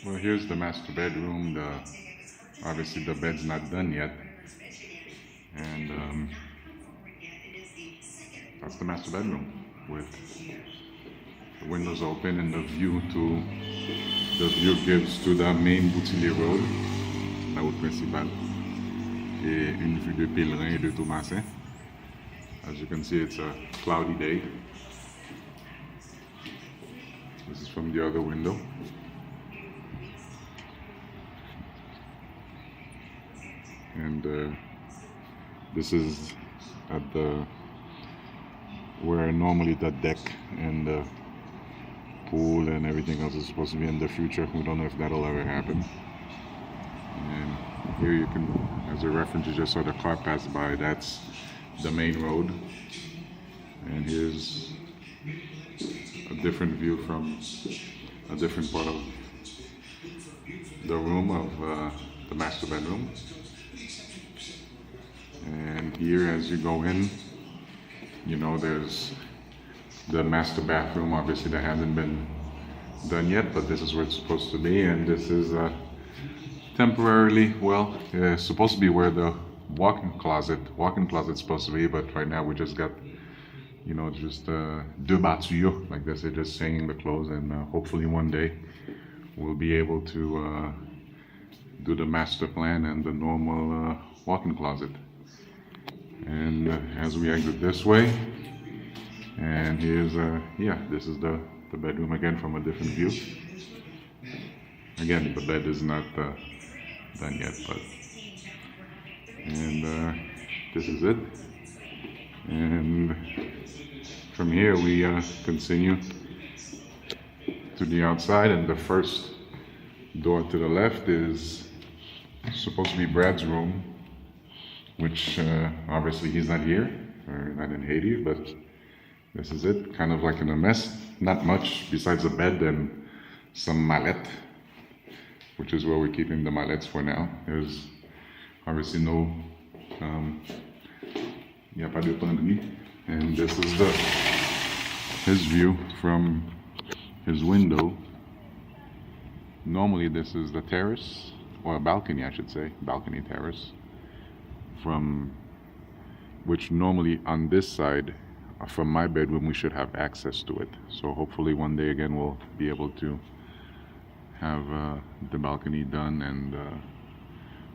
Well, here's the master bedroom. Obviously the bed's not done yet, and that's the master bedroom with the windows open and the view gives to the main boutilier road, la route principale, et une vue de Pèlerin et de Thomasin. As you can see, it's a cloudy day. This is from the other window. And this is at where normally the deck and the pool and everything else is supposed to be in the future. We don't know if that'll ever happen. And here you can, as a reference, you just saw the car pass by. That's the main road. And here's a different view from a different part of the room of the master bedroom. And here, as you go in, you know, there's the master bathroom, obviously that hasn't been done yet, but this is where it's supposed to be. And this is temporarily, well, supposed to be where the walk-in closet's supposed to be, but right now we just got, you know, just deux batuyaux, like they say, just hanging the clothes, and hopefully one day we'll be able to do the master plan and the normal walk-in closet. And as we exit this way, and here's this is the bedroom again from a different view. Again, the bed is not done yet, but this is it. And from here we continue to the outside, and the first door to the left is supposed to be Brad's room, which obviously he's not here, or not in Haiti, but this is it, kind of like in a mess. Not much besides a bed and some mallette, which is where we're keeping the mallettes for now. There's obviously no, y a pas de penderie. And this is his view from his window. Normally this is the terrace, or a balcony I should say, balcony terrace, from which normally on this side from my bedroom we should have access to it. So hopefully one day again we'll be able to have the balcony done, and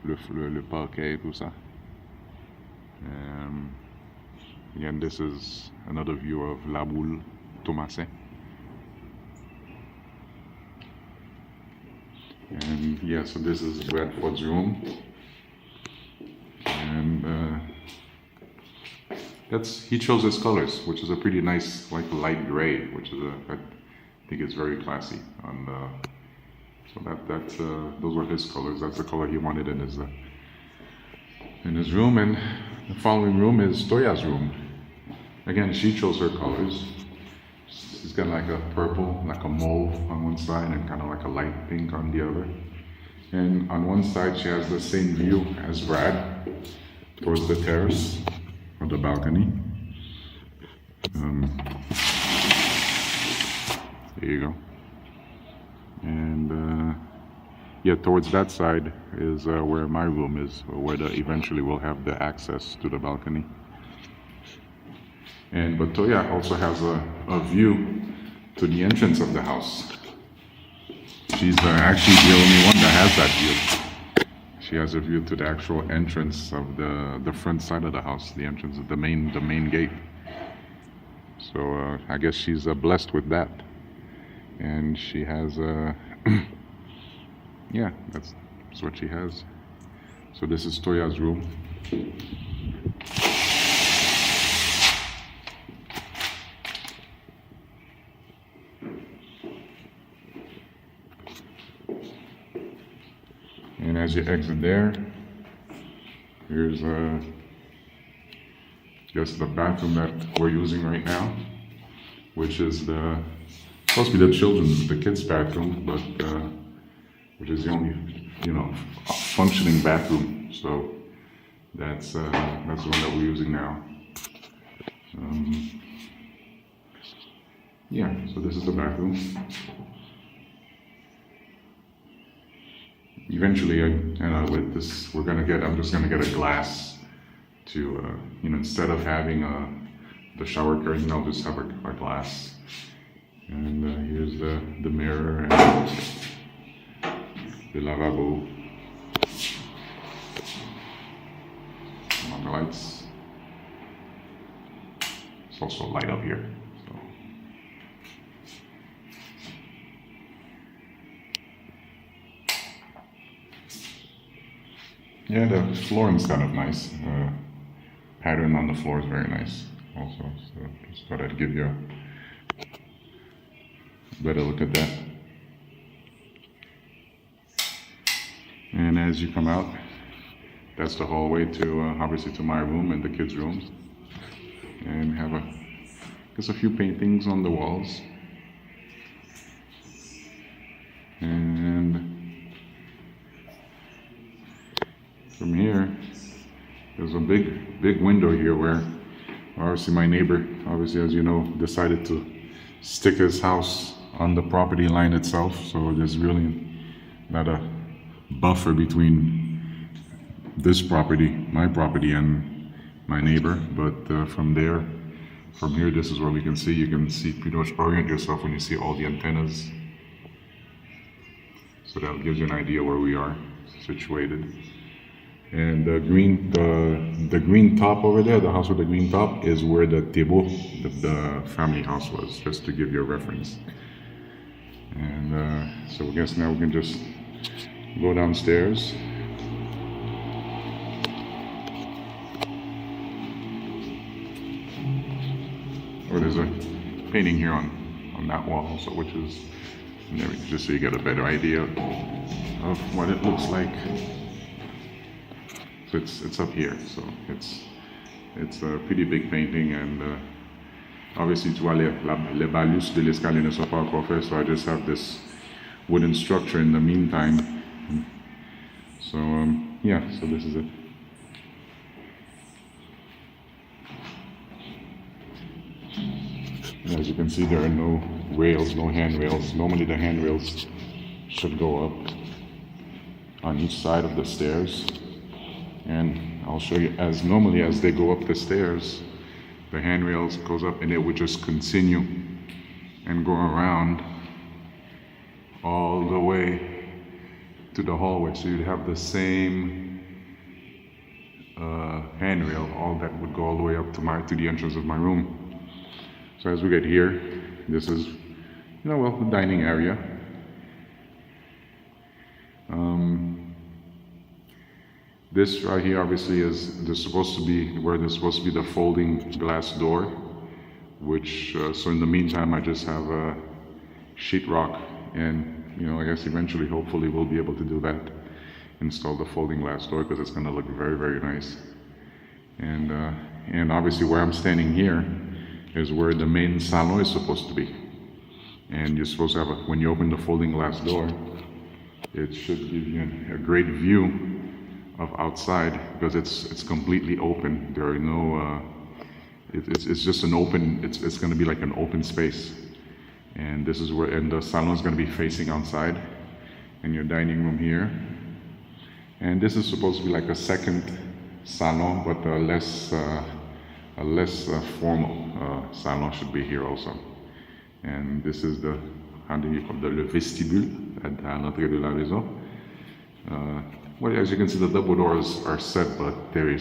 le parquet, tout ça. Again, this is another view of La Boule, Thomasin. And yeah, so this is Bradford's room. And he chose his colors, which is a pretty nice, like light gray, which is I think it's very classy. So those were his colors. That's the color he wanted in his room. And the following room is Toya's room. Again, she chose her colors. She's got like a purple, like a mauve on one side, and kind of like a light pink on the other. And on one side, she has the same view as Brad towards the terrace or the balcony. There you go. And towards that side is where my room is, or where eventually we'll have the access to the balcony. But Toya also has a view to the entrance of the house. She's actually the only one that has that view. She has a view to the actual entrance of the front side of the house, the entrance of the main gate. So I guess she's blessed with that. And she has that's what she has. So this is Toya's room. And as you exit there, here's just the bathroom that we're using right now, which is supposed to be the kids' bathroom, but which is the only, functioning bathroom. So that's the one that we're using now. So this is the bathroom. eventually, with this, I'm just gonna get a glass to, instead of having the shower curtain, I'll just have a glass. And here's the mirror and the lavabo. On the lights. It's also light up here. So. Yeah, the flooring's kind of nice. The pattern on the floor is very nice also. So just thought I'd give you a better look at that. And as you come out, that's the hallway to obviously to my room and the kids' rooms. And have just a few paintings on the walls. And from here, there's a big window here where obviously my neighbor, obviously as you know, decided to stick his house on the property line itself. So there's really not a buffer between this property, my property, and my neighbor. But from here, this is where you can see pretty much orient yourself when you see all the antennas. So that gives you an idea where we are situated. And the green top over there, the house with the green top, is where the Tebo, the family house was, just to give you a reference. And so I guess now we can just go downstairs. Oh, there's a painting here on that wall also, which is, just so you get a better idea of what it looks like. So it's up here, so it's a pretty big painting, and obviously tu vois les balus de l'escalier ne sont pas encore faits, so I just have this wooden structure in the meantime. So yeah, so this is it. As you can see, there are no rails, no handrails. Normally the handrails should go up on each side of the stairs. And I'll show you, as normally as they go up the stairs, the handrails goes up and it would just continue and go around all the way to the hallway. So you'd have the same handrail, all that would go all the way up to the entrance of my room. So as we get here, this is, the dining area. This right here obviously there's supposed to be the folding glass door, which, so in the meantime I just have a sheetrock, and I guess eventually, hopefully we'll be able to do that, install the folding glass door, because it's going to look very, very nice. And obviously where I'm standing here is where the main salon is supposed to be. And you're supposed to have when you open the folding glass door, it should give you a great view of outside, because it's completely open. There are no, it's just an open, it's going to be like an open space. And this is and the salon is going to be facing outside, and your dining room here. And this is supposed to be like a second salon, but a less formal salon should be here also. And this is le vestibule à l'entrée de la maison. Well, as you can see, the double doors are set, but they're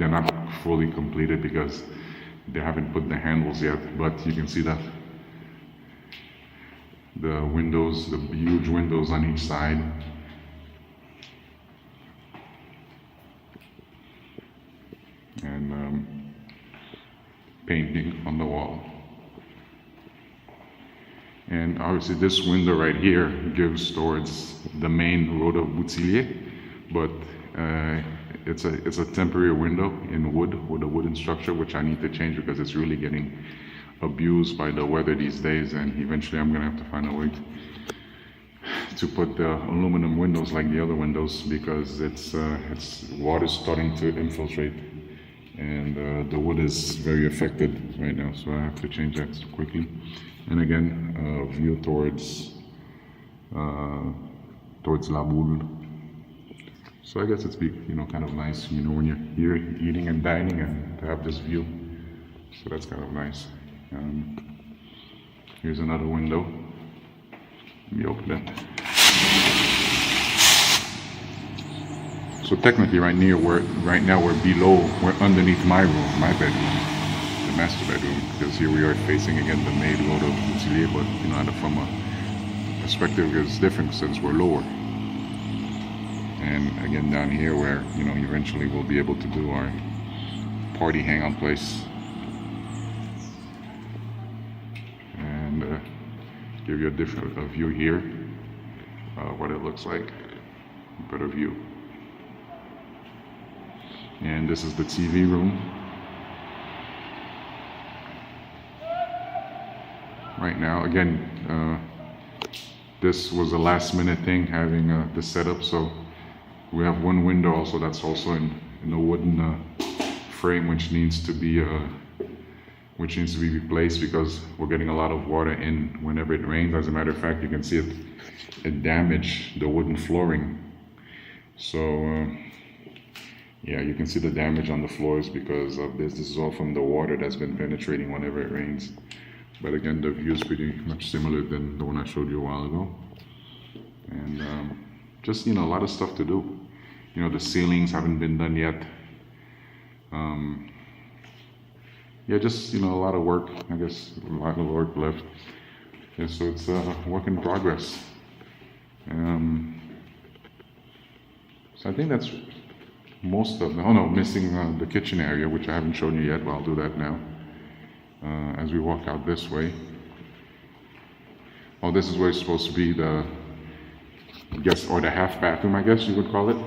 not fully completed because they haven't put the handles yet. But you can see that the windows, the huge windows on each side. And painting on the wall. And obviously this window right here gives towards the main road of Boutilier, but it's a temporary window in wood with a wooden structure, which I need to change because it's really getting abused by the weather these days, and eventually I'm gonna have to find a way to put the aluminum windows like the other windows, because it's water's starting to infiltrate, and the wood is very affected right now, so I have to change that quickly. And again, view towards towards La Boule. So I guess it's be, you know, kind of nice, you know, when you're here eating and dining and to have this view. So that's kind of nice. Here's another window. Let me open it. So technically right now we're underneath my room, my bedroom, the master bedroom, because here we are facing again the maid road of boutilier, but you know, from a perspective it's different since we're lower. And again down here where, you know, eventually we'll be able to do our party hangout place. And give you a different view here, what it looks like, better view. And this is the TV room. Right now, again, this was a last minute thing, having this setup. So we have one window also that's also in a wooden frame, which needs to be replaced because we're getting a lot of water in whenever it rains. As a matter of fact, you can see it damaged the wooden flooring. So yeah, you can see the damage on the floors because of this. This is all from the water that's been penetrating whenever it rains. But again, the view is pretty much similar than the one I showed you a while ago. And just, you know, a lot of stuff to do. You know, the ceilings haven't been done yet. Yeah, just, you know, a lot of work. I guess a lot of work left. Yeah, so it's a work in progress. So I think that's most of them. Oh no, missing the kitchen area, which I haven't shown you yet, but I'll do that now. As we walk out this way. Oh, this is where it's supposed to be the, I guess, or the half bathroom, I guess you would call it,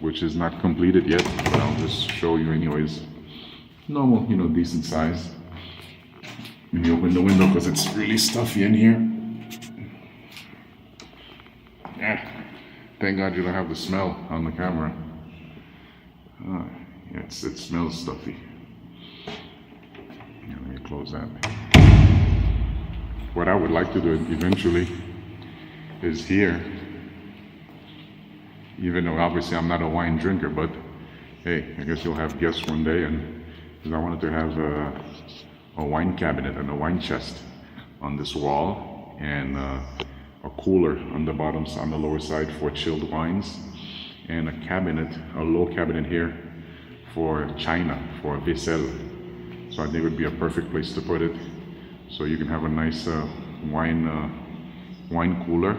which is not completed yet, but I'll just show you anyways. Normal, you know, decent size. Let me open the window because it's really stuffy in here. Yeah, thank God you don't have the smell on the camera. Yeah, it smells stuffy. Yeah, let me close that. What I would like to do eventually is here, even though obviously I'm not a wine drinker, but hey, I guess you'll have guests one day, and I wanted to have a wine cabinet and a wine chest on this wall, and a cooler on the bottom, on the lower side for chilled wines, and a cabinet, a low cabinet here for china, for vaisselle. So I think it would be a perfect place to put it. So you can have a nice wine cooler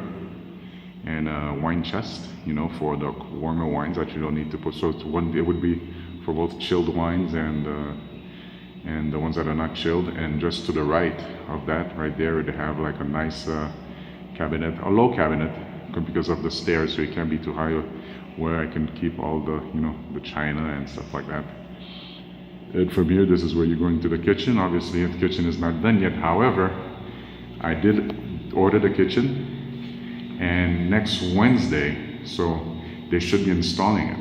and a wine chest, you know, for the warmer wines that you don't need to put. So it's it would be for both chilled wines and the ones that are not chilled. And just to the right of that, right there, they have like a nice cabinet, a low cabinet, because of the stairs, so it can't be too high, where I can keep all the, you know, the china and stuff like that. And from here, this is where you're going to the kitchen. Obviously, the kitchen is not done yet. However, I did order the kitchen, and next Wednesday, so they should be installing it.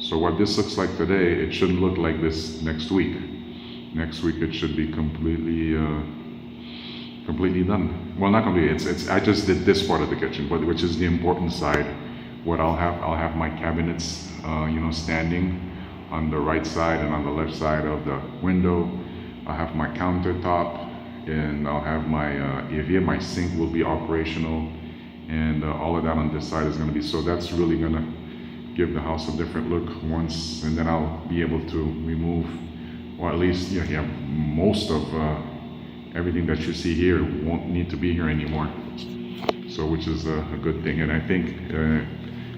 So what this looks like today, it shouldn't look like this next week. Next week, it should be completely done. Well, not completely. I just did this part of the kitchen, but which is the important side. What I'll have my cabinets, you know, standing on the right side and on the left side of the window. I'll have my countertop, and I'll have my EVA, my sink will be operational, and all of that on this side is going to be, so that's really going to give the house a different look once, and then I'll be able to remove, or at least, yeah, most of everything that you see here won't need to be here anymore. So, which is a good thing, and I think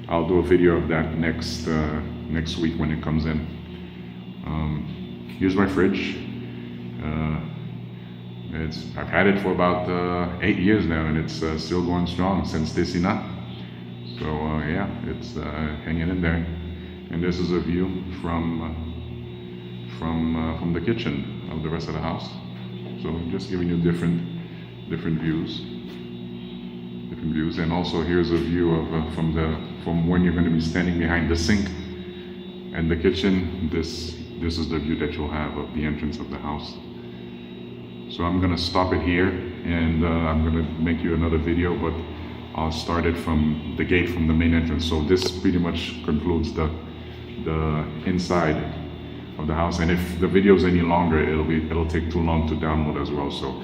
I'll do a video of that next week when it comes in. Here's my fridge. I've had it for about 8 years now, and it's still going strong since Desina. So yeah, it's hanging in there. And this is a view from the kitchen of the rest of the house. So I'm just giving you different views. And also here's a view of from when you're going to be standing behind the sink and the kitchen. This is the view that you'll have of the entrance of the house. So I'm going to stop it here, and I'm going to make you another video, but started from the gate from the main entrance. So this pretty much concludes the inside of the house. And if the video is any longer, it'll take too long to download as well. So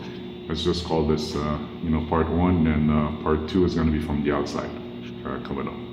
let's just call this part 1, and part 2 is going to be from the outside coming up.